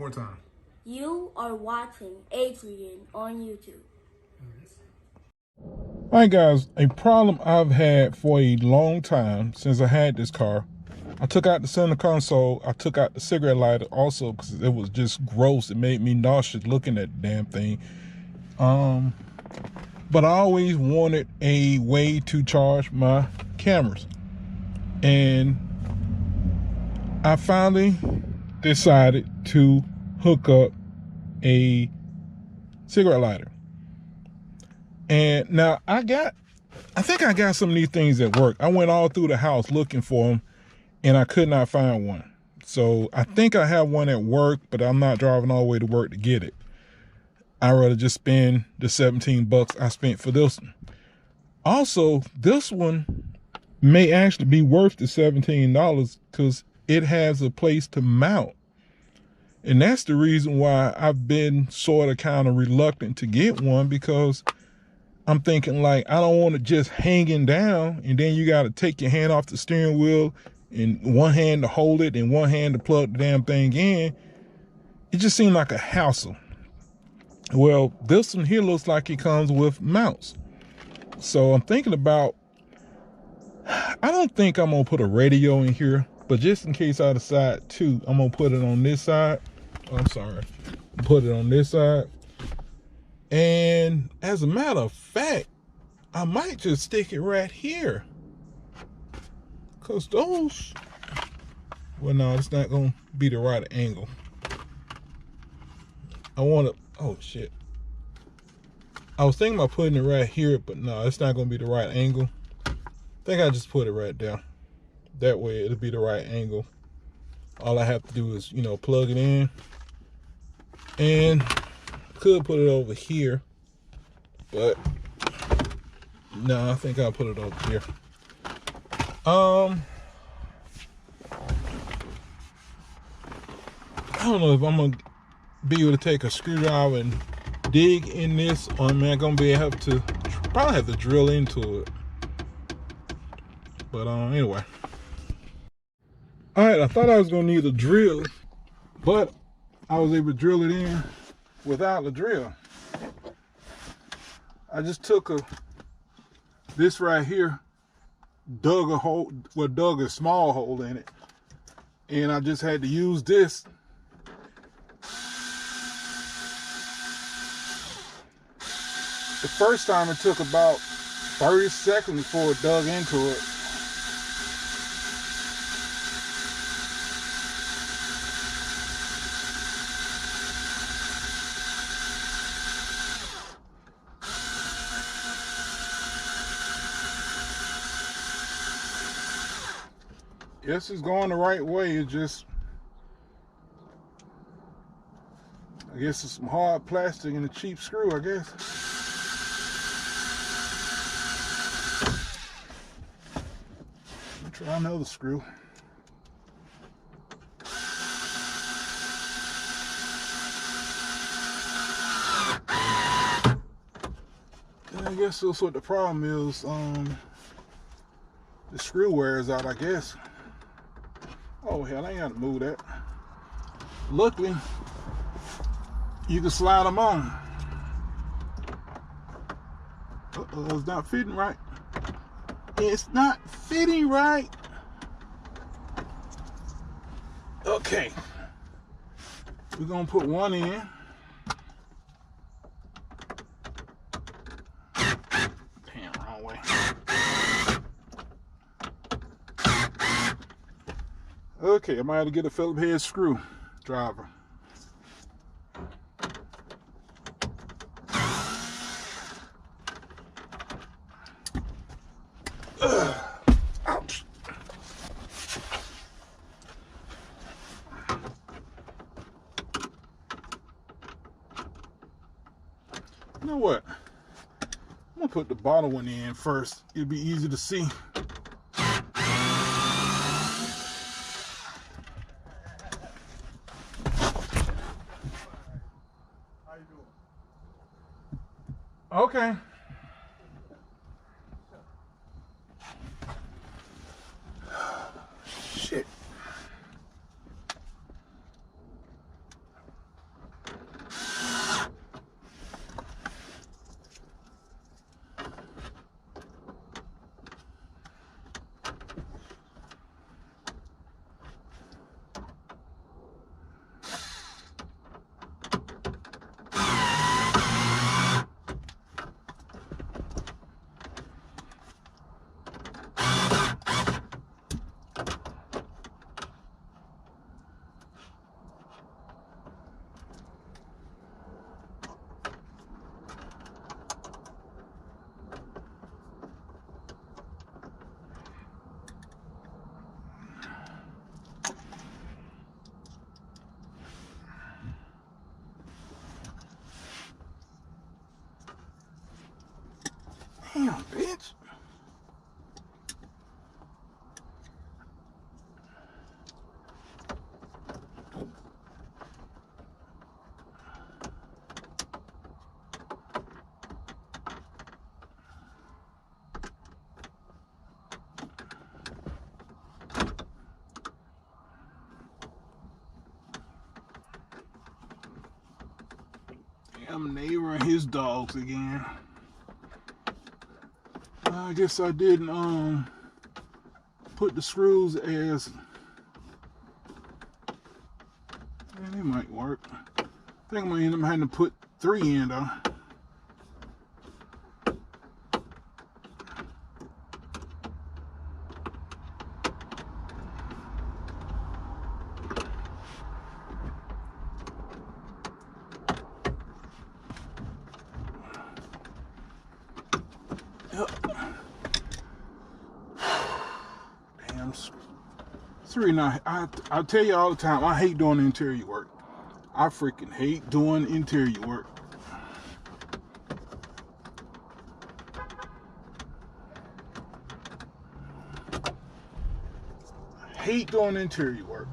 more time. You are watching Adrian on YouTube. Alright guys, a problem I've had for a long time since I had this car. I took out the center console, I took out the cigarette lighter also because it was just gross. It made me nauseous looking at the damn thing. But I always wanted a way to charge my cameras. And I finally decided to hook up a cigarette lighter. And now I think I got some of these things at work. I went all through the house looking for them and I could not find one. So I think I have one at work, but I'm not driving all the way to work to get it. I'd rather just spend the 17 bucks I spent for this one. Also, this one may actually be worth the $17 because it has a place to mount. And that's the reason why I've been sort of kind of reluctant to get one, because I'm thinking like, I don't want it just hanging down and then you got to take your hand off the steering wheel and one hand to hold it and one hand to plug the damn thing in. It just seemed like a hassle. Well, this one here looks like it comes with mounts. So I'm thinking about, I don't think I'm gonna put a radio in here, but just in case I decide to, I'm gonna put it on this side. Oh, I'm sorry. Put it on this side. And as a matter of fact, I might just stick it right here. Cause those, well, no, it's not gonna be the right angle. I want to, oh shit. I was thinking about putting it right here, but no, it's not gonna be the right angle. I think I just put it right there. That way it'll be the right angle. All I have to do is, plug it in. And could put it over here, but no, I think I'll put it over here. I don't know if I'm gonna be able to take a screwdriver and dig in this, or am I gonna probably have to drill into it. But anyway. All right, I thought I was gonna need a drill, but I was able to drill it in without the drill. I just took this right here, dug a hole, dug a small hole in it, and I just had to use this. The first time it took about 30 seconds before it dug into it. Yes, it's going the right way. It just, I guess it's some hard plastic and a cheap screw, I guess. I'll try another screw. And I guess that's what the problem is. The screw wears out, I guess. Oh hell, I ain't gotta move that. Luckily, you can slide them on. Uh-oh, it's not fitting right. It's not fitting right. Okay. We're gonna put one in. Damn, wrong way. Okay, I might have to get a Phillips head screwdriver. Ouch. You know what? I'm gonna put the bottom one in first. It'll be easy to see. Okay. Shit. Damn, bitch. Damn neighbor and his dogs again. I guess I didn't put the screws as, man, they might work. I think I'm gonna end up having to put 3 in though. Yep. Damn. It's really not. I tell you all the time, I hate doing interior work. I freaking hate doing interior work. I hate doing interior work.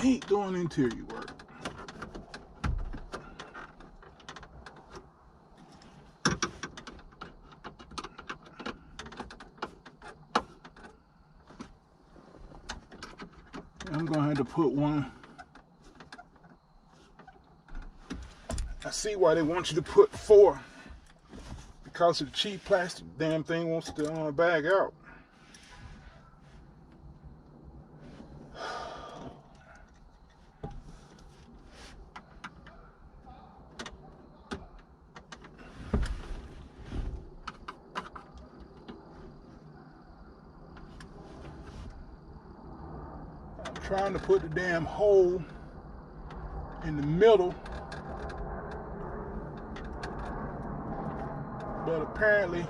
Hate doing interior work. I'm gonna have to put one. I see why they want you to put 4. Because of the cheap plastic, damn thing wants to bag out. Trying to put the damn hole in the middle, but apparently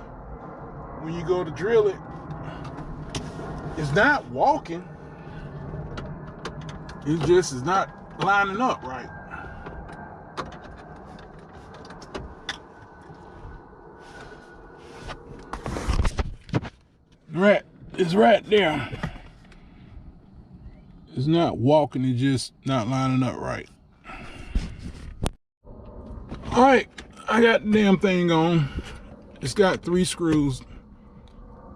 when you go to drill it, it's not walking. It just is not lining up right. It's right there. It's not walking, it's just not lining up right. Alright, I got the damn thing on. It's got 3 screws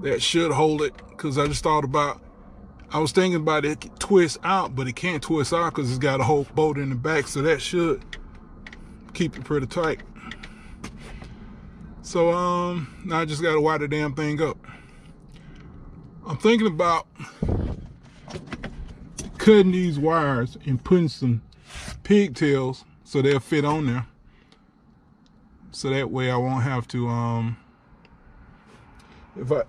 that should hold it, because I just thought about, I was thinking about it could twist out, but it can't twist out because it's got a whole bolt in the back, so that should keep it pretty tight. So now I just gotta wire the damn thing up. I'm thinking about cutting these wires and putting some pigtails so they'll fit on there, so that way I won't have to if I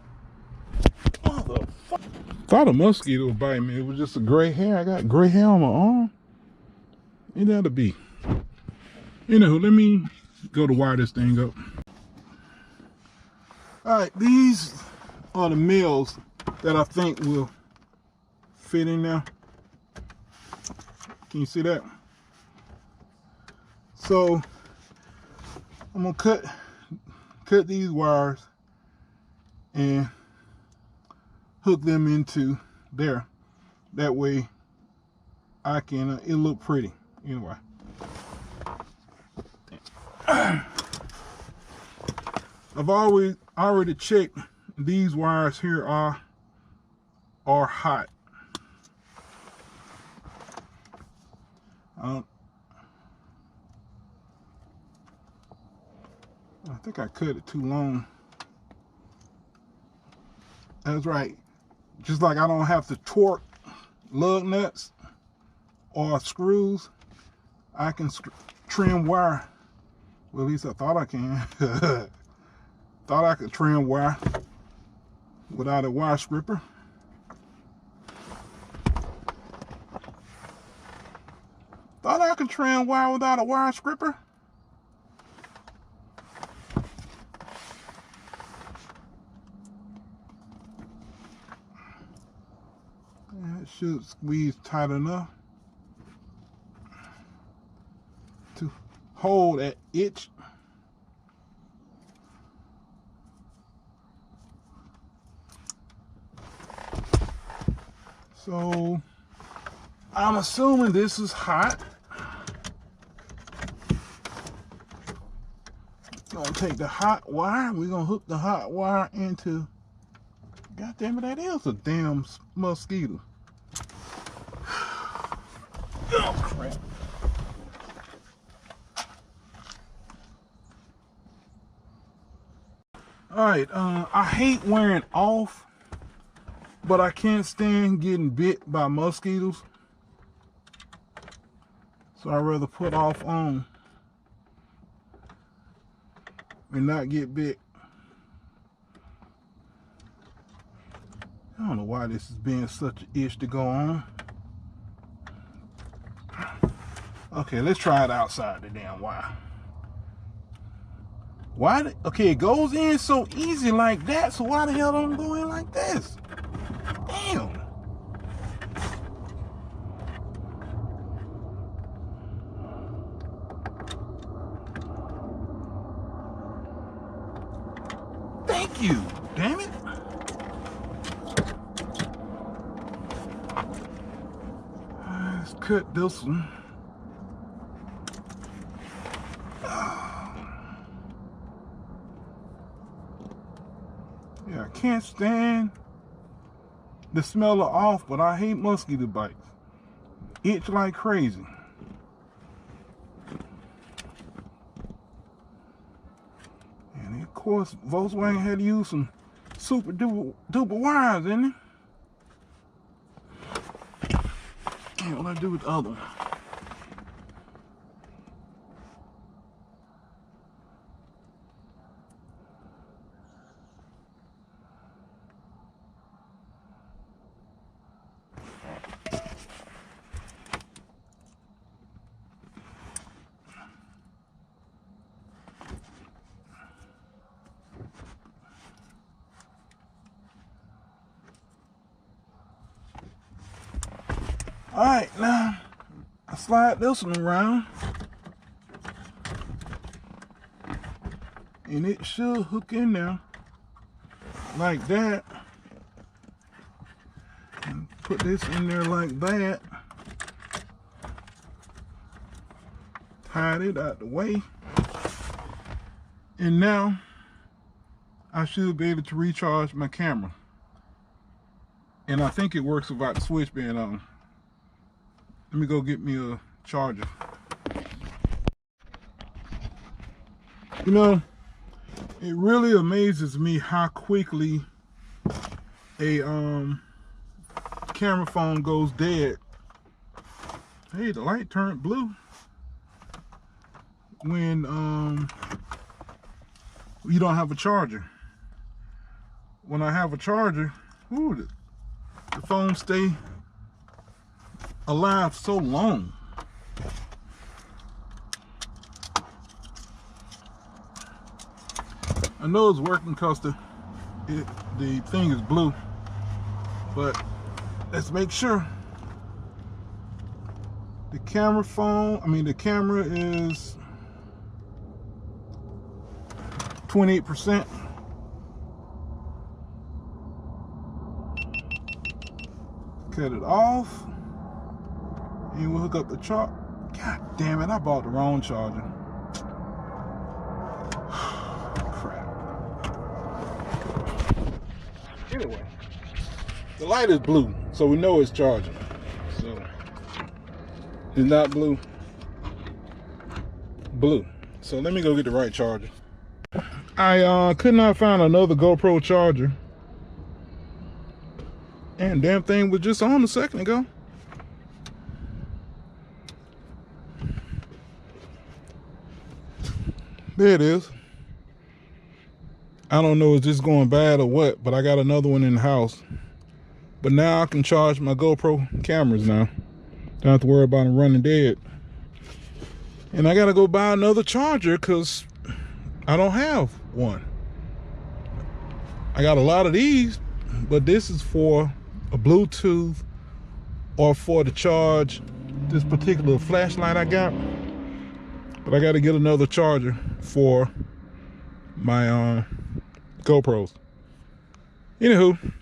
thought a mosquito would bite me. It was just a gray hair. I got gray hair on my arm. Ain't that to be? Anywho, let me go to wire this thing up. Alright, these are the mills that I think will fit in there. Can you see that? So I'm gonna cut these wires and hook them into there. That way I can it'll look pretty anyway. I've already checked, these wires here are hot. I think I cut it too long. That's right. Just like I don't have to torque lug nuts or screws, I can trim wire. Well, at least I thought I can. Thought I could trim wire without a wire stripper. Thought I could trim wire without a wire stripper. And it should squeeze tight enough to hold that itch. So I'm assuming this is hot. Gonna take the hot wire. We're gonna hook the hot wire into. God damn it, that is a damn mosquito. Oh crap. Alright, I hate wearing off, but I can't stand getting bit by mosquitoes. So I'd rather put off on and not get bit. I don't know why this is being such an issue to go on. Okay, let's try it outside the damn wire. Why? Okay, it goes in so easy like that, so why the hell don't it go in like this? Damn. Thank you. Damn it. Let's cut this one. Yeah, I can't stand the smell of off, but I hate mosquito bites. Itch like crazy. And of course, Volkswagen had to use some super duper wires, didn't it? Damn, what I do with the other one? All right, now I slide this one around and it should hook in there like that. And put this in there like that. Hide it out the way. And now I should be able to recharge my camera. And I think it works without the switch being on. Let me go get me a charger. You know, it really amazes me how quickly a camera phone goes dead. Hey, the light turned blue when you don't have a charger. When I have a charger, ooh, the phone stay alive so long. I know it's working because the thing is blue, but let's make sure. The camera is 28%. Cut it off. And we'll hook up the charger. God damn it, I bought the wrong charger. Crap. Anyway, the light is blue, so we know it's charging. So, it's not blue. Blue. So let me go get the right charger. I could not find another GoPro charger. And damn thing was just on a second ago. There it is. I don't know if this is going bad or what, but I got another one in the house. But now I can charge my GoPro cameras now. Don't have to worry about them running dead. And I gotta go buy another charger because I don't have one. I got a lot of these, but this is for a Bluetooth or for to charge this particular flashlight I got. But I got to get another charger for my GoPros. Anywho,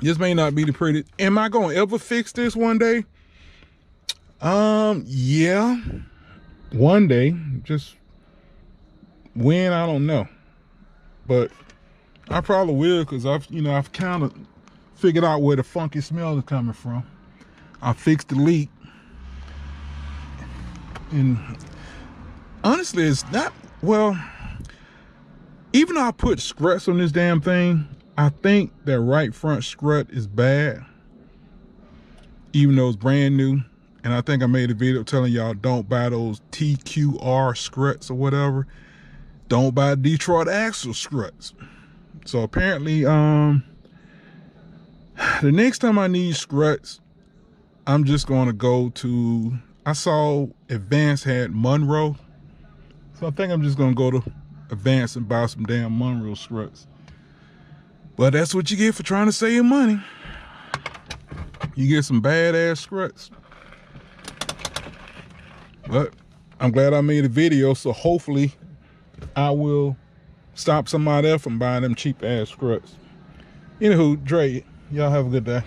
this may not be the prettiest. Am I gonna ever fix this one day? Yeah, one day. Just when, I don't know, but I probably will, because I've kind of figured out where the funky smell is coming from. I fixed the leak, and honestly, it's not, well, even though I put struts on this damn thing, I think that right front strut is bad, even though it's brand new. And I think I made a video telling y'all don't buy those TQR struts or whatever. Don't buy Detroit axle struts. So apparently, the next time I need struts, I'm just going to go to, I saw Advance had Monroe. So I think I'm just going to go to Advance and buy some damn Monroe struts. But that's what you get for trying to save money. You get some badass struts. But I'm glad I made a video, so hopefully I will stop somebody else from buying them cheap ass struts. Anywho, Dre, y'all have a good day.